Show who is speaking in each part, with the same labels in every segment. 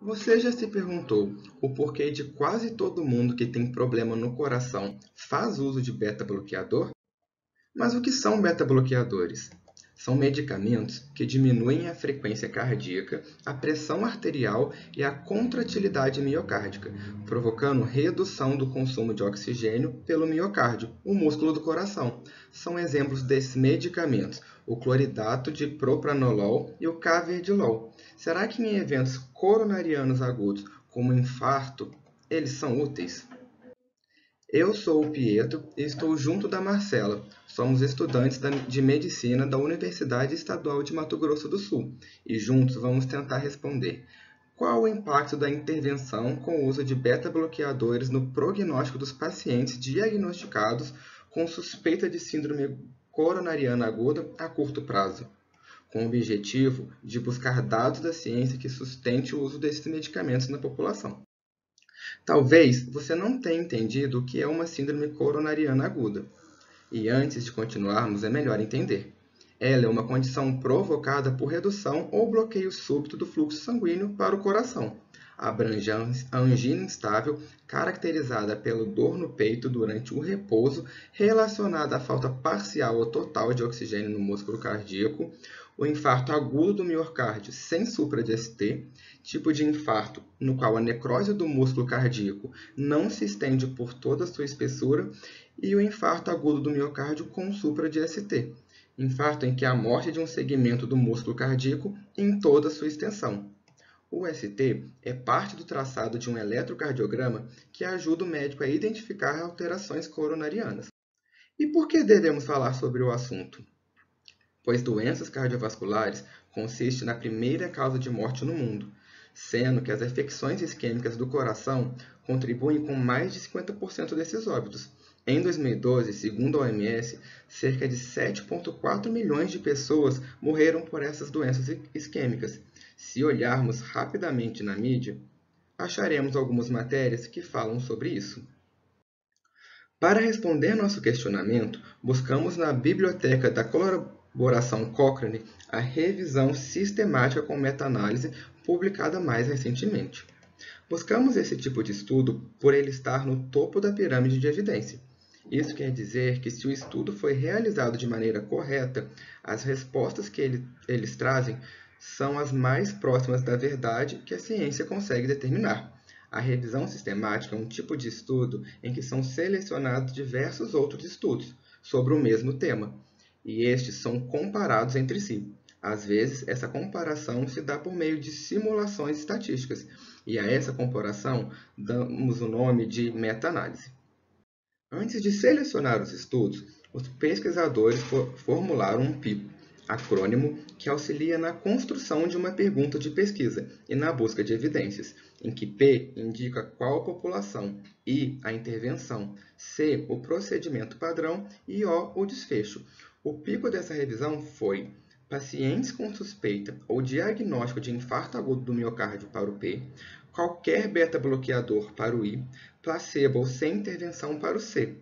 Speaker 1: Você já se perguntou o porquê de quase todo mundo que tem problema no coração faz uso de beta-bloqueador? Mas o que são beta-bloqueadores? São medicamentos que diminuem a frequência cardíaca, a pressão arterial e a contratilidade miocárdica, provocando redução do consumo de oxigênio pelo miocárdio, o músculo do coração. São exemplos desses medicamentos o cloridato de propranolol e o carvedilol. Será que em eventos coronarianos agudos, como infarto, eles são úteis? Eu sou o Pietro e estou junto da Marcela. Somos estudantes de medicina da Universidade Estadual de Mato Grosso do Sul e juntos vamos tentar responder: qual o impacto da intervenção com o uso de beta-bloqueadores no prognóstico dos pacientes diagnosticados com suspeita de síndrome coronariana aguda a curto prazo, com o objetivo de buscar dados da ciência que sustente o uso desses medicamentos na população? Talvez você não tenha entendido o que é uma síndrome coronariana aguda. E antes de continuarmos, é melhor entender. Ela é uma condição provocada por redução ou bloqueio súbito do fluxo sanguíneo para o coração, abrangendo a angina instável, caracterizada pela dor no peito durante o repouso, relacionada à falta parcial ou total de oxigênio no músculo cardíaco, o infarto agudo do miocárdio sem supra de ST, tipo de infarto no qual a necrose do músculo cardíaco não se estende por toda a sua espessura, e o infarto agudo do miocárdio com supra de ST, infarto em que há morte de um segmento do músculo cardíaco em toda a sua extensão. O ST é parte do traçado de um eletrocardiograma que ajuda o médico a identificar alterações coronarianas. E por que devemos falar sobre o assunto? Pois doenças cardiovasculares consiste na primeira causa de morte no mundo, sendo que as afecções isquêmicas do coração contribuem com mais de 50% desses óbitos. Em 2012, segundo a OMS, cerca de 7,4 milhões de pessoas morreram por essas doenças isquêmicas. Se olharmos rapidamente na mídia, acharemos algumas matérias que falam sobre isso. Para responder nosso questionamento, buscamos na biblioteca da colaboração Cochrane a revisão sistemática com meta-análise publicada mais recentemente. Buscamos esse tipo de estudo por ele estar no topo da pirâmide de evidência. Isso quer dizer que se o estudo foi realizado de maneira correta, as respostas que eles trazem são as mais próximas da verdade que a ciência consegue determinar. A revisão sistemática é um tipo de estudo em que são selecionados diversos outros estudos sobre o mesmo tema, e estes são comparados entre si. Às vezes, essa comparação se dá por meio de simulações estatísticas, e a essa comparação damos o nome de meta-análise. Antes de selecionar os estudos, os pesquisadores formularam um PICO, acrônimo que auxilia na construção de uma pergunta de pesquisa e na busca de evidências, em que P indica qual a população, I a intervenção, C o procedimento padrão e O o desfecho. O pico dessa revisão foi pacientes com suspeita ou diagnóstico de infarto agudo do miocárdio para o P, qualquer beta-bloqueador para o I, placebo sem intervenção para o C,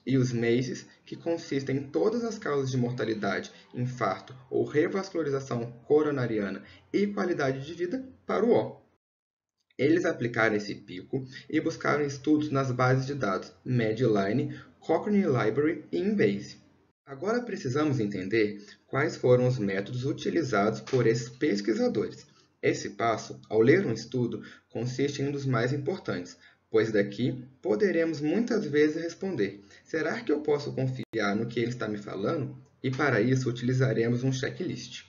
Speaker 1: e os MACEs, que consistem em todas as causas de mortalidade, infarto ou revascularização coronariana e qualidade de vida, para o O. Eles aplicaram esse pico e buscaram estudos nas bases de dados Medline, Cochrane Library e Embase. Agora precisamos entender quais foram os métodos utilizados por esses pesquisadores. Esse passo, ao ler um estudo, consiste em um dos mais importantes, pois daqui poderemos muitas vezes responder: será que eu posso confiar no que ele está me falando? E para isso utilizaremos um checklist.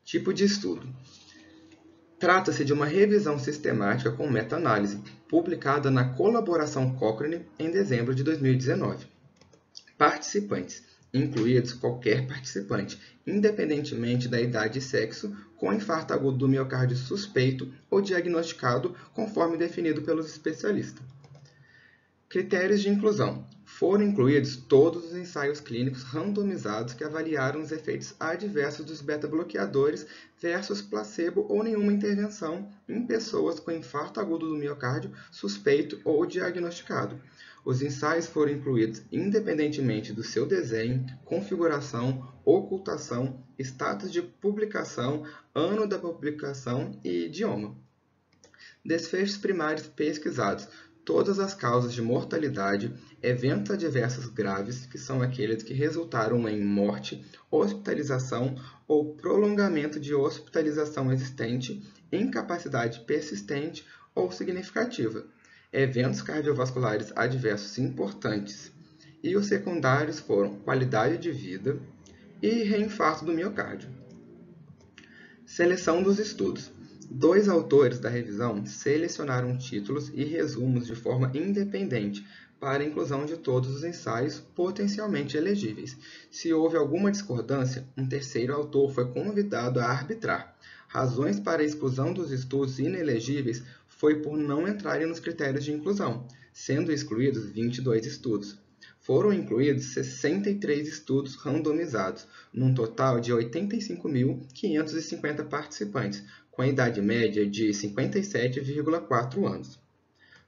Speaker 1: Tipo de estudo. Trata-se de uma revisão sistemática com meta-análise, publicada na Colaboração Cochrane em dezembro de 2019. Participantes, incluídos qualquer participante, independentemente da idade e sexo, com infarto agudo do miocárdio suspeito ou diagnosticado, conforme definido pelos especialistas. Critérios de inclusão. Foram incluídos todos os ensaios clínicos randomizados que avaliaram os efeitos adversos dos beta-bloqueadores versus placebo ou nenhuma intervenção em pessoas com infarto agudo do miocárdio suspeito ou diagnosticado. Os ensaios foram incluídos independentemente do seu desenho, configuração, ocultação, status de publicação, ano da publicação e idioma. Desfechos primários pesquisados: todas as causas de mortalidade, eventos adversos graves, que são aqueles que resultaram em morte, hospitalização ou prolongamento de hospitalização existente, incapacidade persistente ou significativa, eventos cardiovasculares adversos importantes. E os secundários foram qualidade de vida e reinfarto do miocárdio. Seleção dos estudos. 2 autores da revisão selecionaram títulos e resumos de forma independente para a inclusão de todos os ensaios potencialmente elegíveis. Se houve alguma discordância, um terceiro autor foi convidado a arbitrar. Razões para a exclusão dos estudos inelegíveis foi por não entrarem nos critérios de inclusão, sendo excluídos 22 estudos. Foram incluídos 63 estudos randomizados, num total de 85.550 participantes, com a idade média de 57,4 anos.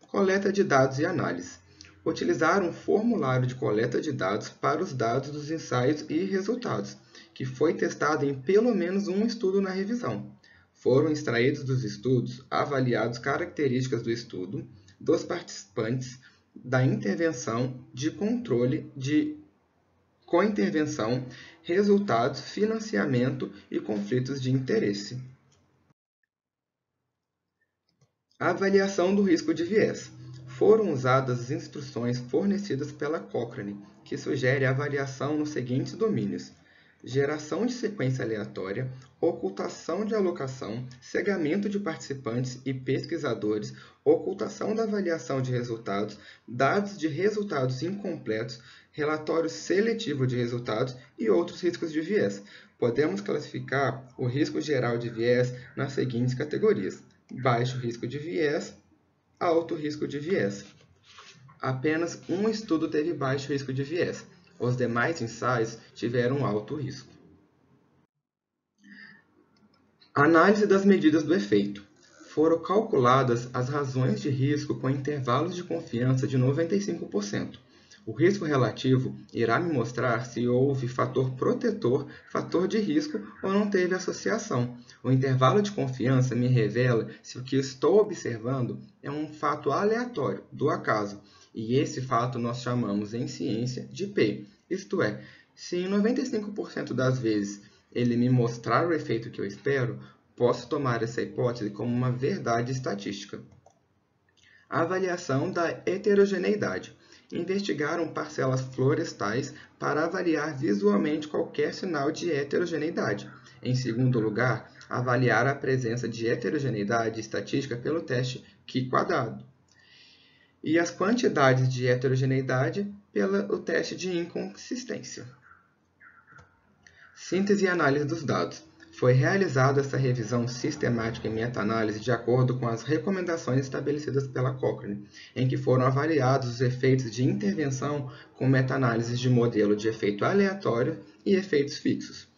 Speaker 1: Coleta de dados e análise. Utilizaram um formulário de coleta de dados para os dados dos ensaios e resultados, que foi testado em pelo menos um estudo na revisão. Foram extraídos dos estudos avaliados características do estudo, dos participantes, da intervenção, de controle, de cointervenção, resultados, financiamento e conflitos de interesse. Avaliação do risco de viés. Foram usadas as instruções fornecidas pela Cochrane, que sugere a avaliação nos seguintes domínios: geração de sequência aleatória, ocultação de alocação, cegamento de participantes e pesquisadores, ocultação da avaliação de resultados, dados de resultados incompletos, relatório seletivo de resultados e outros riscos de viés. Podemos classificar o risco geral de viés nas seguintes categorias: baixo risco de viés, alto risco de viés. Apenas um estudo teve baixo risco de viés. Os demais ensaios tiveram alto risco. Análise das medidas do efeito. Foram calculadas as razões de risco com intervalos de confiança de 95%. O risco relativo irá me mostrar se houve fator protetor, fator de risco ou não teve associação. O intervalo de confiança me revela se o que estou observando é um fato aleatório, do acaso, e esse fato nós chamamos em ciência de P. Isto é, se em 95% das vezes ele me mostrar o efeito que eu espero, posso tomar essa hipótese como uma verdade estatística. Avaliação da heterogeneidade. Investigaram parcelas florestais para avaliar visualmente qualquer sinal de heterogeneidade. Em segundo lugar, avaliar a presença de heterogeneidade estatística pelo teste Q-quadrado. E as quantidades de heterogeneidade pelo teste de inconsistência. Síntese e análise dos dados. Foi realizada essa revisão sistemática e meta-análise de acordo com as recomendações estabelecidas pela Cochrane, em que foram avaliados os efeitos de intervenção com meta-análises de modelo de efeito aleatório e efeitos fixos.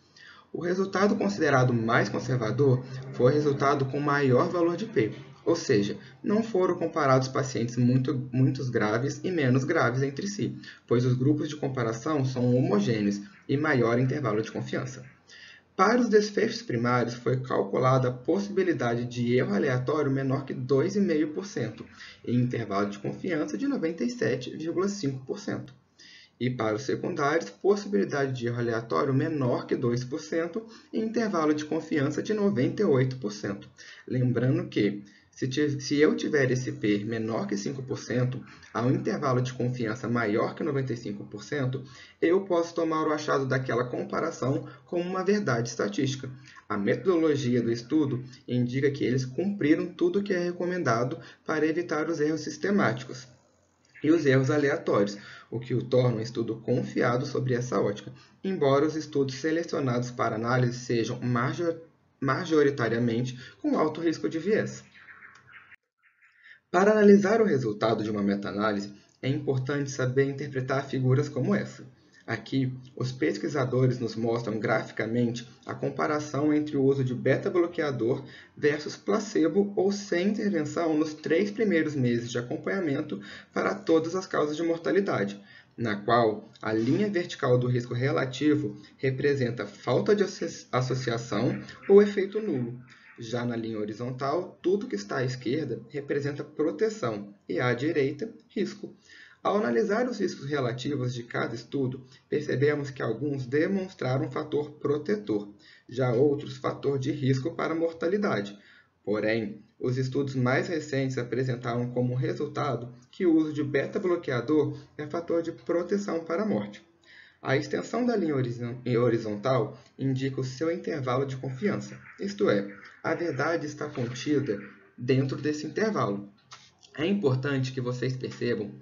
Speaker 1: O resultado considerado mais conservador foi o resultado com maior valor de P, ou seja, não foram comparados pacientes muito graves e menos graves entre si, pois os grupos de comparação são homogêneos e maior intervalo de confiança. Para os desfechos primários, foi calculada a possibilidade de erro aleatório menor que 2,5% e intervalo de confiança de 97,5%. E para os secundários, possibilidade de erro aleatório menor que 2% e intervalo de confiança de 98%. Lembrando que, se eu tiver esse P menor que 5%, ao intervalo de confiança maior que 95%, eu posso tomar o achado daquela comparação como uma verdade estatística. A metodologia do estudo indica que eles cumpriram tudo o que é recomendado para evitar os erros sistemáticos e os erros aleatórios, o que o torna um estudo confiado sobre essa ótica, embora os estudos selecionados para análise sejam majoritariamente com alto risco de viés. Para analisar o resultado de uma meta-análise, é importante saber interpretar figuras como essa. Aqui, os pesquisadores nos mostram graficamente a comparação entre o uso de beta-bloqueador versus placebo ou sem intervenção nos 3 primeiros meses de acompanhamento para todas as causas de mortalidade, na qual a linha vertical do risco relativo representa falta de associação ou efeito nulo, Já na linha horizontal, tudo que está à esquerda representa proteção e à direita, risco. Ao analisar os riscos relativos de cada estudo, percebemos que alguns demonstraram fator protetor, já outros fator de risco para a mortalidade. Porém, os estudos mais recentes apresentaram como resultado que o uso de beta-bloqueador é fator de proteção para a morte. A extensão da linha horizontal indica o seu intervalo de confiança, isto é, a verdade está contida dentro desse intervalo. É importante que vocês percebam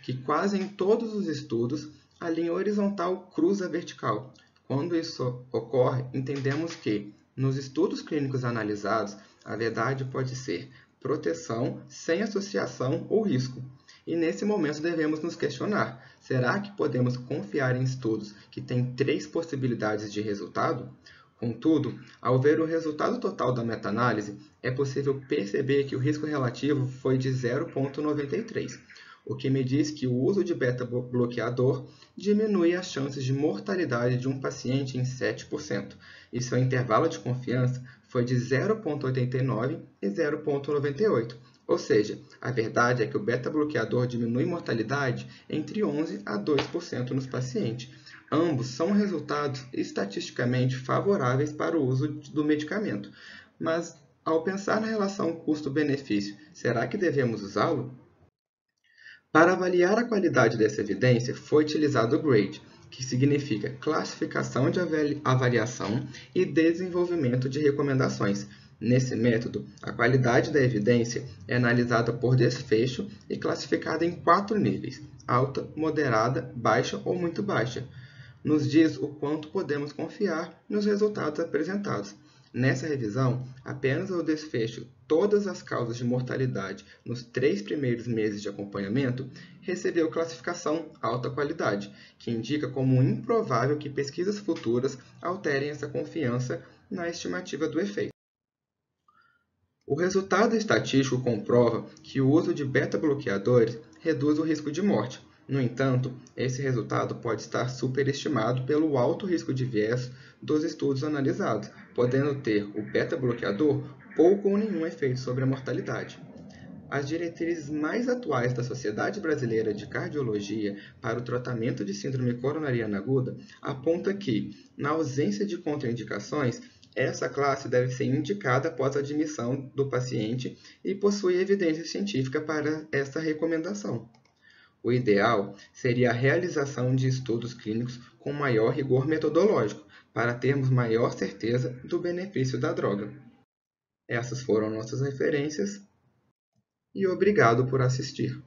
Speaker 1: que quase em todos os estudos a linha horizontal cruza a vertical. Quando isso ocorre, entendemos que, nos estudos clínicos analisados, a verdade pode ser proteção sem associação ou risco. E nesse momento devemos nos questionar: será que podemos confiar em estudos que têm 3 possibilidades de resultado? Contudo, ao ver o resultado total da meta-análise, é possível perceber que o risco relativo foi de 0,93, o que me diz que o uso de beta-bloqueador diminui as chances de mortalidade de um paciente em 7%, e seu intervalo de confiança foi de 0,89 e 0,98. Ou seja, a verdade é que o beta-bloqueador diminui mortalidade entre 11% a 2% nos pacientes. Ambos são resultados estatisticamente favoráveis para o uso do medicamento. Mas, ao pensar na relação custo-benefício, será que devemos usá-lo? Para avaliar a qualidade dessa evidência, foi utilizado o GRADE, que significa Classificação de Avaliação e Desenvolvimento de Recomendações. Nesse método, a qualidade da evidência é analisada por desfecho e classificada em 4 níveis: alta, moderada, baixa ou muito baixa. Nos diz o quanto podemos confiar nos resultados apresentados. Nessa revisão, apenas o desfecho todas as causas de mortalidade nos 3 primeiros meses de acompanhamento recebeu classificação alta qualidade, que indica como improvável que pesquisas futuras alterem essa confiança na estimativa do efeito. O resultado estatístico comprova que o uso de beta-bloqueadores reduz o risco de morte. No entanto, esse resultado pode estar superestimado pelo alto risco de viés dos estudos analisados, podendo ter o beta-bloqueador pouco ou nenhum efeito sobre a mortalidade. As diretrizes mais atuais da Sociedade Brasileira de Cardiologia para o tratamento de síndrome coronariana aguda apontam que, na ausência de contraindicações, essa classe deve ser indicada após a admissão do paciente e possui evidência científica para essa recomendação. O ideal seria a realização de estudos clínicos com maior rigor metodológico, para termos maior certeza do benefício da droga. Essas foram nossas referências e obrigado por assistir.